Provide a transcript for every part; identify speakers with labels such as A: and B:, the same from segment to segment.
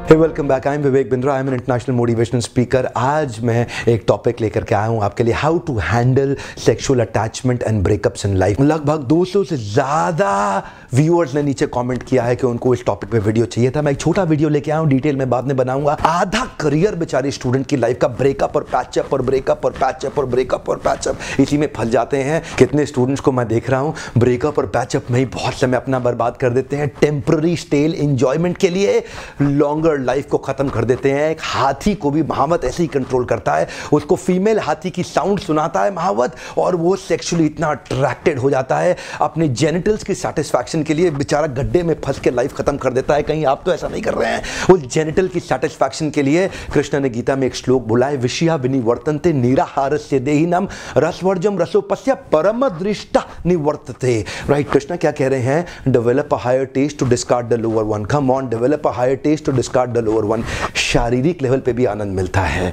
A: Hey welcome back. I am Vivek Bindra. I am an international motivational speaker. आज मैं एक topic लेकर के आया हूं आपके लिए, how to handle sexual attachment and breakups in life. लगभग 200 से ज़्यादा व्यूअर्स ने नीचे कमेंट किया है कि उनको इस टॉपिक पे वीडियो चाहिए था। मैं एक छोटा वीडियो लेके आया हूं, डिटेल में बाद में बनाऊंगा। आधा करियर बेचारे स्टूडेंट की लाइफ का ब्रेकअप और पैचअप और ब्रेकअप और पैचअप और ब्रेकअप और पैचअप, इसी में फंस जाते हैं। कितने स्टूडेंट्स को मैं देख रहा हूं ब्रेकअप और पैचअप में ही बहुत समय अपना बर्बाद कर देते हैं, टेम्पररी स्टेल एंजॉयमेंट के लिए लॉन्गर लाइफ को खत्म कर देते हैं। एक हाथी को भी महावत ऐसे ही कंट्रोल करता है, उसको फीमेल हाथी की साउंड सुनाता है महावत, और वो सेक्सुअली इतना अट्रैक्टेड हो जाता है अपने जेनिटल्स की सेटिस्फैक्शन के लिए, बेचारा गड्ढे में फंस के लाइफ खत्म कर देता है। कहीं आप तो ऐसा नहीं कर रहे हैं? उस जेनिटल की सेटिस्फैक्शन के लिए कृष्ण ने गीता में एक श्लोक बोला है, विषया विनिवर्तन्ते निराहारस्य देहिनम रसवर्जम रसोपस्य परम दृष्टा निवर्तते। राइट, कृष्ण क्या कह रहे हैं? Develop a higher test to discard the lower one. Come on, develop a higher test to discard the lower one. शारीरिक लेवल पे भी आनंद मिलता है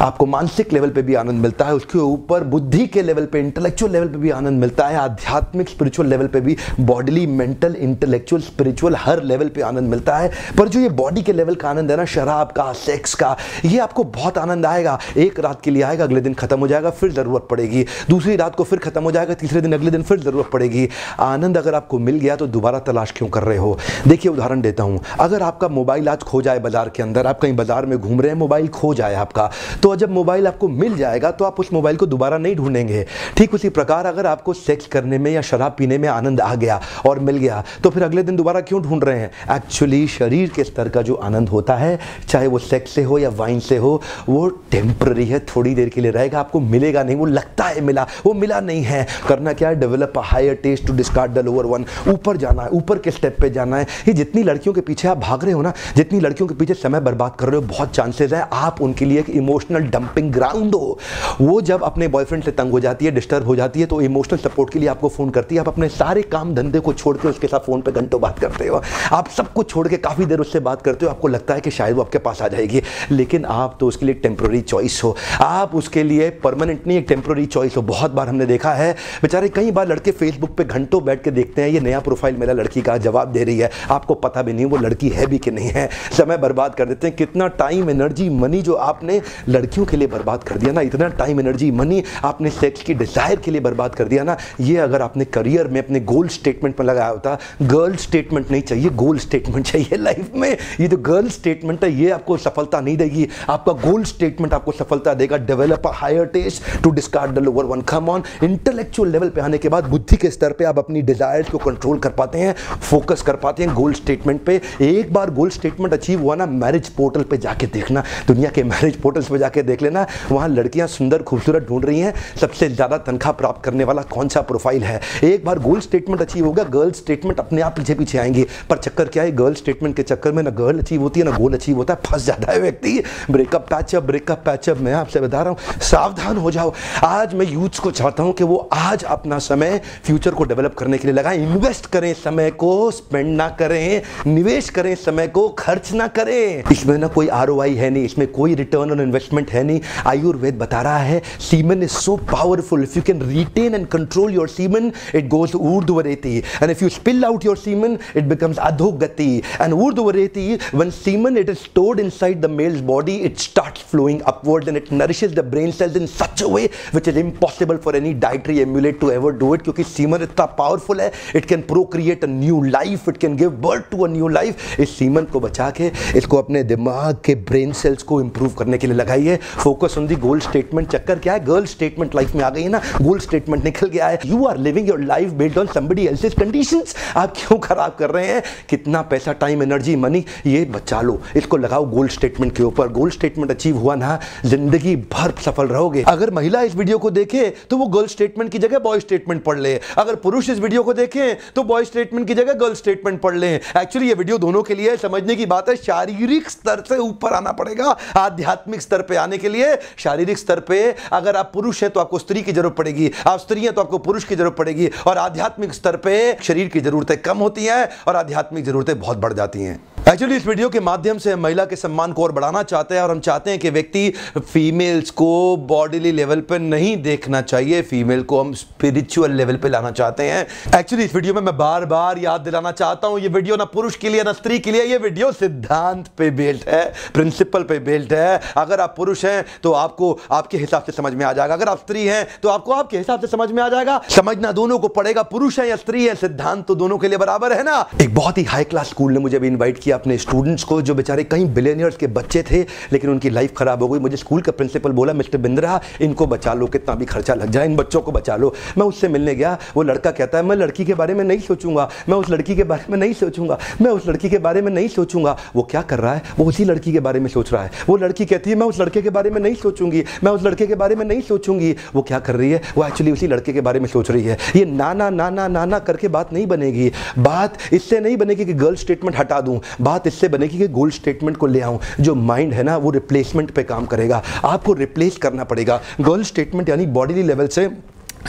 A: आपको, मानसिक लेवल पे भी आनंद मिलता है, उसके ऊपर बुद्धि के लेवल पे, इंटेलेक्चुअल लेवल पे भी आनंद मिलता है, आध्यात्मिक स्पिरिचुअल लेवल पे भी, बॉडीली मेंटल इंटेलेक्चुअल स्पिरिचुअल हर लेवल पे आनंद मिलता है। पर जो ये बॉडी के लेवल का आनंद है ना, शराब का, सेक्स का, ये आपको बहुत आनंद आएगा। एक रात के लिए आएगा, अगले दिन खत्म हो जाएगा, फिर जरूरत पड़ेगी, दूसरी रात को फिर खत्म हो जाएगा, तीसरे दिन अगले दिन फिर जरूरत पड़ेगी। आनंद अगर आपको मिल गया तो दोबारा तलाश क्यों कर रहे हो? देखिए उदाहरण देता हूं, अगर आपका मोबाइल आज खो जाए बाजार के अंदर, आप कहीं बाजार में घूम रहे हैं, मोबाइल खो जाए आपका, तो जब मोबाइल आपको मिल जाएगा तो आप उस मोबाइल को दोबारा नहीं ढूंढेंगे। ठीक उसी प्रकार अगर आपको सेक्स करने में या शराब पीने में आनंद आ गया और मिल गया, तो फिर अगले दिन दोबारा क्यों ढूंढ रहे हैं? एक्चुअली शरीर के स्तर का जो आनंद होता है, चाहे वो सेक्स से हो या वाइन से हो, वो टेम्पररी है, थोड़ी देर के लिए रहेगा, आपको मिलेगा नहीं। वो लगता है मिला, वो मिला नहीं है। करना क्या है? Develop a higher test to discard the lower one. ऊपर जाना है, ऊपर के स्टेप पे जाना है। ये जितनी लड़कियों के पीछे आप भाग रहे हो ना, जितनी लड़कियों के पीछे समय बर्बाद कर रहे हो, बहुत चांसेस है आप उनके लिए एक इमोशनल डंपिंग ग्राउंड हो। वो जब अपने बॉयफ्रेंड से तंग हो जाती है, डिस्टर्ब हो जाती है, तो इमोशनल सपोर्ट के लिए आपको फोन करती है। आप अपने सारे काम धंधे को छोड़ के उसके साथ फोन पे घंटों बात करते हो, आप सब कुछ छोड़ के काफी देर उससे बात करते हो। आपको लगता है कि शायद वो आपके पास आ जाएगी, लेकिन आप तो उसके लिए टेम्पररी चॉइस हो, आप उसके लिए परमानेंट नहीं, एक टेम्पररी चॉइस हो। बहुत बार हमने देखा है बेचारे, कई बार लड़के फेसबुक पे घंटों बैठ के देखते हैं, ये नया प्रोफाइल मेरा लड़की का जवाब दे रही है, आपको पता भी नहीं वो लड़की है भी कि नहीं है। समय बर्बाद कर देते हैं। कितना टाइम, एनर्जी, मनी जो आपने लड़कियों के लिए बर्बाद कर दिया ना, इतना टाइम, एनर्जी, मनी आपने सेक्स की डिजायर के लिए बर्बाद कर दिया ना, ये अगर आपने करियर में अपने गोल स्टेटमेंट में लगाया होता। गर्ल स्टेटमेंट नहीं चाहिए, गोल स्टेटमेंट चाहिए लाइफ में। ये जो गर्ल स्टेटमेंट है, ये आपको सफलता नहीं देगी, आपका गोल स्टेटमेंट आपको सफलता देगा। Develop a higher test to discard the lower one. Come on, intellectual level पे आने के बाद बुद्धि के स्तर पे आप अपनी डिजायर्स को कंट्रोल कर पाते हैं, फोकस कर पाते हैं गोल स्टेटमेंट पे। एक बार गोल स्टेटमेंट अचीव हुआ ना, मैरिज पोर्टल पे जाके देखना, दुनिया के मैरिज पोर्टल्स पे जाके देख लेना, वहां लड़कियां सुंदर खूबसूरत ढूंढ रही हैं, सबसे ज्यादा तनख्वाह प्राप्त करने वाला कौन सा प्रोफाइल है। एक बार गोल स्टेटमेंट अचीव होगा, गर्ल स्टेटमेंट अपने आप पीछे पीछे आएंगी। पर चक्कर क्या है? गर्ल स्टेटमेंट के चक्कर में ना गर्ल अचीव होती है ना गोल अचीव होता है, फंस जाता है व्यक्ति। Breakup patchup, breakup patchup. मैं आपसे बता रहा हूं, सावधान हो जाओ। आज मैं यूथ्स को चाहता हूं कि वो आज अपना समय फ्यूचर को डेवलप करने के लिए लगाएं। इन्वेस्ट करें, समय को स्पेंड ना करें, निवेश करें, समय को खर्च ना करें। इसमें ना कोई ROI है नहीं, इसमें कोई रिटर्न ऑन इन्वेस्टमेंट है नहीं। आयुर्वेद बता रहा है semen is so powerful, if you can retain and control your semen, it goes urdhvareti, and if you spill out your semen, it becomes adhogati. And urdhvareti, when semen it is stored inside the male's body, it starts flowing upwards and it nourishes the brain cells in such a way which is impossible for any dietary emulate to ever do it, क्योंकि semen इतना powerful है, it can procreate a new life, it can give birth to a new life। इस semen को बचा के इसको अपने दिमाग के ब्रेन सेल्स को इंप्रूव करने के लिए लगाइए। Focus on the goal statement. चक्कर क्या है? गर्ल स्टेटमेंट लाइफ में आ गई है ना, गोल स्टेटमेंट निकल गया है। You are living your life based on somebody else's conditions. आप क्यों खराब कर रहे हैं? कितना पैसा, टाइम, एनर्जी, मनी, ये बचा लो, इसको लगाओ गोल स्टेटमेंट के ऊपर। गोल स्टेटमेंट अचीव हुआ ना, जिंदगी भर सफल रहोगे। अगर महिला इस वीडियो को देखे तो वो गर्ल स्टेटमेंट की जगह बॉय स्टेटमेंट पढ़ ले। अगर पुरुष इस वीडियो को देखे तो बॉय स्टेटमेंट की जगह गर्ल स्टेटमेंट पढ़ ले। एक्चुअली ये वीडियो दोनों के लिए समझने की बात है। शारीरिक स्तर से ऊपर आना पड़ेगा, आध्यात्मिक स्तर पे आने के लिए। शारीरिक स्तर पे अगर आप पुरुष हैं तो आपको स्त्री की जरूरत पड़ेगी, आप स्त्री हैं तो आपको पुरुष की जरूरत पड़ेगी, और आध्यात्मिक स्तर पे शरीर की जरूरतें कम होती हैं और आध्यात्मिक जरूरतें बहुत बढ़ जाती हैं। एक्चुअली इस वीडियो के माध्यम से हम महिला के सम्मान को और बढ़ाना चाहते हैं और हम चाहते हैं कि व्यक्ति फीमेल्स को बॉडीली लेवल पे नहीं देखना चाहिए, फीमेल को हम स्पिरिचुअल लेवल पे लाना चाहते हैं। एक्चुअली इस वीडियो में मैं बार बार याद दिलाना चाहता हूं, ये वीडियो ना पुरुष के लिए ना स्त्री के लिए, ये वीडियो सिद्धांत पे बेस्ड है, प्रिंसिपल पे बेस्ड है। अगर आप पुरुष हैं तो आपको आपके हिसाब से समझ में आ जाएगा, अगर आप स्त्री हैं तो आपको आपके हिसाब से समझ में आ जाएगा। समझना दोनों को पड़ेगा, पुरुष है या स्त्री है, सिद्धांत तो दोनों के लिए बराबर है ना। एक बहुत ही हाई क्लास स्कूल ने मुझे भी इनवाइट किया अपने स्टूडेंट्स को, जो बेचारे कई बिलियनियर्स के बच्चे थे लेकिन उनकी लाइफ खराब हो गई। मुझे स्कूल का प्रिंसिपल बोला, मिस्टर बिंद्रा इनको बचा लो, कितना भी खर्चा लग जाए इन बच्चों को बचा लो। मैं उससे मिलने गया, वो लड़का कहता है मैं लड़की के बारे में नहीं सोचूंगा, मैं उस लड़की के बारे में नहीं सोचूंगा, मैं उस लड़की के बारे में नहीं सोचूंगा। वो क्या कर रहा है, वो उसी लड़की के बारे में सोच रहा है। वो लड़की कहती है मैं उस लड़के के बारे में नहीं सोचूंगी, मैं उस लड़के के बारे में नहीं सोचूंगी। वो क्या कर रही है, वो एक्चुअली उसी लड़के के बारे में सोच रही है। ये नाना नाना नाना करके बात नहीं बनेगी। बात इससे नहीं बनेगी कि गर्ल स्टेटमेंट हटा दूं, बात इससे बनेगी कि गोल्ड स्टेटमेंट को ले आऊं। जो माइंड है ना वो रिप्लेसमेंट पे काम करेगा, आपको रिप्लेस करना पड़ेगा। गर्ल स्टेटमेंट यानी बॉडीली लेवल से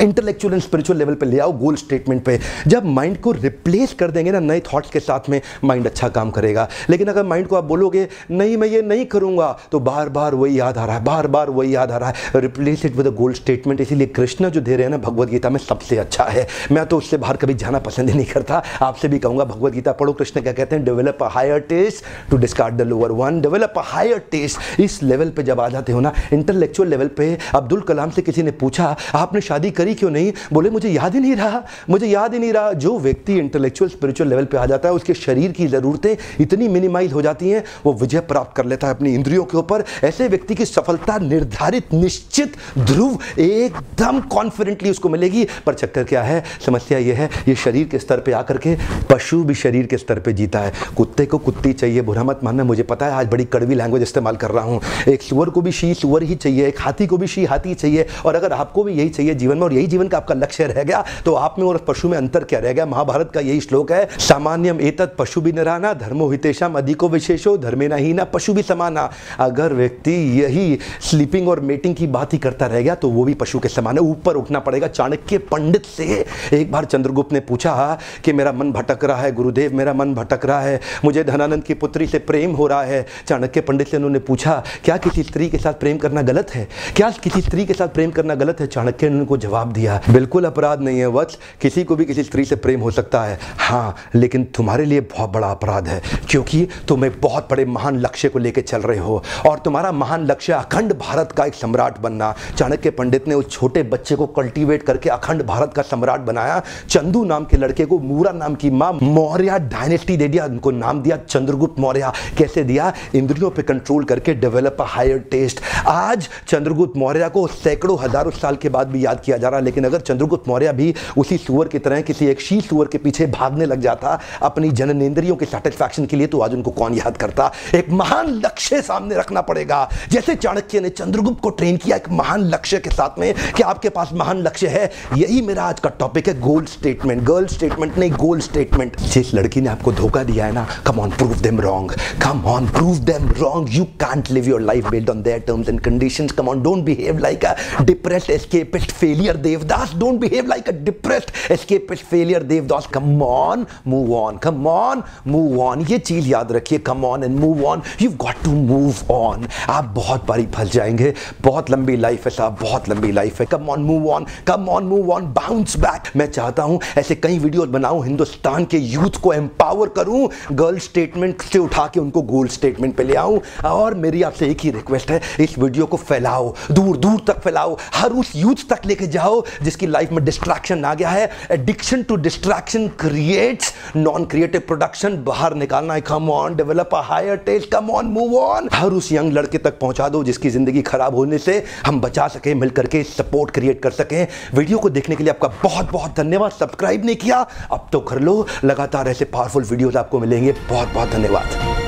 A: इंटेलेक्चुअल एंड स्पिरिचुअल लेवल पे ले आओ गोल स्टेटमेंट पे। जब माइंड को रिप्लेस कर देंगे ना नए थॉट्स के साथ में, माइंड अच्छा काम करेगा। लेकिन अगर माइंड को आप बोलोगे नहीं मैं ये नहीं करूंगा, तो बार बार वही याद आ रहा है, बार बार वही याद आ रहा है। Replace it with a goal statement. इसीलिए कृष्ण जो दे रहे हैं ना भगवद गीता में सबसे अच्छा है। मैं तो उससे बाहर कभी जाना पसंद ही नहीं करता, आपसे भी कहूंगा भगवद गीता पढ़ो। कृष्ण क्या कहते हैं, develop a higher test to discard the lower one. Develop a higher test. इस लेवल पे जब आ जाते हो ना इंटेलेक्चुअल लेवल पे। अब्दुल कलाम से किसी ने पूछा आपने शादी करी क्यों नहीं, बोले मुझे याद ही नहीं रहा, मुझे याद ही नहीं रहा। जो व्यक्ति इंटेलेक्चुअल स्पिरिचुअल लेवल पे आ जाता है उसके शरीर की जरूरतें इतनी मिनिमाइज हो जाती हैं, वो विजय प्राप्त कर लेता है अपनी इंद्रियों के ऊपर। ऐसे व्यक्ति की सफलता निर्धारित, निश्चित, ध्रुव, एकदम कॉन्फिडेंटली उसको मिलेगी। पर चक्कर क्या है, समस्या ये है ये शरीर के स्तर पे आकर के पशु भी शरीर के स्तर पे जीता है। कुत्ते को कुत्ती चाहिए, बुरा मत मानना, मुझे पता है आज बड़ी कड़वी लैंग्वेज इस्तेमाल कर रहा हूं। एक सुअर को भी शी सुअर ही चाहिए, एक हाथी को भी शी हाथी चाहिए। और अगर आपको भी यही चाहिए जीवन में और यही जीवन का आपका लक्ष्य रह गया, तो आप में और पशु में अंतर क्या रह गया। महाभारत का यही श्लोक है, सामान्यम एतत् पशु भी नराना धर्मो हितेषाम अधिको विशेषो धर्मेण हीना पशु भी समाना। अगर व्यक्ति यही स्लीपिंग और मेटिंग की बात ही करता रह गया तो वो भी पशु के समान है। ऊपर उठना पड़ेगा। चाणक्य पंडित से एक बार चंद्रगुप्त ने पूछा कि मेरा मन भटक रहा है गुरुदेव, मेरा मन भटक रहा है, मुझे धनानंद की पुत्री से प्रेम हो रहा है। चाणक्य पंडित से उन्होंने पूछा क्या किसी स्त्री के साथ प्रेम करना गलत है, क्या किसी स्त्री के साथ प्रेम करना गलत है। चाणक्य ने उनको जवाब दिया बिल्कुल अपराध नहीं है वत्स, किसी को भी किसी स्त्री से प्रेम हो सकता है, हाँ लेकिन तुम्हारे लिए बहुत बड़ा अपराध है, क्योंकि तुम एक बहुत बड़े महान लक्ष्य को लेकर चल रहे हो और तुम्हारा महान लक्ष्य अखंड भारत का एक सम्राट बनना। चाणक्य पंडित ने उस छोटे बच्चे को कल्टीवेट करके अखंड भारत का सम्राट बनाया। चंदू नाम के लड़के को मूरा नाम की मां मौर्य डायनेस्टी दे दिया, उनको नाम दिया चंद्रगुप्त मौर्य। कैसे दिया, इंद्रियों पे कंट्रोल करके, डेवलप अ हायर टेस्ट। आज चंद्रगुप्त मौर्य को सैकड़ों हजारों साल के बाद भी याद किया जा रहा है, लेकिन अगर चंद्रगुप्त मौर्य भी उसी सुअर की तरह किसी एक शी सुअर के पीछे भागने लग जाता अपनी जननेंद्रियों के सैटिस्फैक्शन के लिए, तो आज उनको कौन याद करता। एक महान लक्ष्य सामने रखना पड़ेगा, जैसे चाणक्य ने चंद्रगुप्त को ट्रेन किया एक महान लक्ष्य के साथ में कि आपके पास महान लक्ष्य है। यही मेरा आज का टॉपिक है, गोल स्टेटमेंट। गर्ल स्टेटमेंट नहीं, गोल स्टेटमेंट। जिस लड़की ने आपको धोखा दिया है ना, come on prove them wrong, come on prove them wrong. You can't live your life based on their terms and conditions. Come on, don't behave like a depressed escapist failure Devdas. Don't behave like a depressed escapist failure Devdas. Come on, move on, come on, move on. ये चीज याद रखिए, come on and move on. You got to move on. आप बहुत बारी फंस जाएंगे, बहुत लंबी लाइफ है साहब, बहुत लंबी लाइफ है। Come on, move on, come on, move on, bounce back. मैं चाहता हूं ऐसे कई वीडियोस बनाऊं, हिंदुस्तान के यूथ को एम्पावर करूं, गर्ल स्टेटमेंट से उठा के उनको गोल स्टेटमेंट पे ले आऊं। और मेरी आपसे एक ही रिक्वेस्ट है, इस वीडियो को फैलाओ, दूर दूर तक फैलाओ, हर उस यूथ तक लेके जाओ जिसकी लाइफ में डिस्ट्रैक्शन आ गया है। Addiction to distraction creates non creative production. बाहर निकालना है। Come on, develop a higher taste, come on, move on. हर उस यंग लड़के तक पहुंचा दो जिसकी जिंदगी खराब होने से हम बचा सके, मिलकर के सपोर्ट क्रिएट कर सकें। वीडियो को देखने के लिए आपका बहुत बहुत धन्यवाद। सब्सक्राइब नहीं किया अब तो कर लो, लगातार ऐसे पावरफुल वीडियोस आपको मिलेंगे। बहुत बहुत धन्यवाद।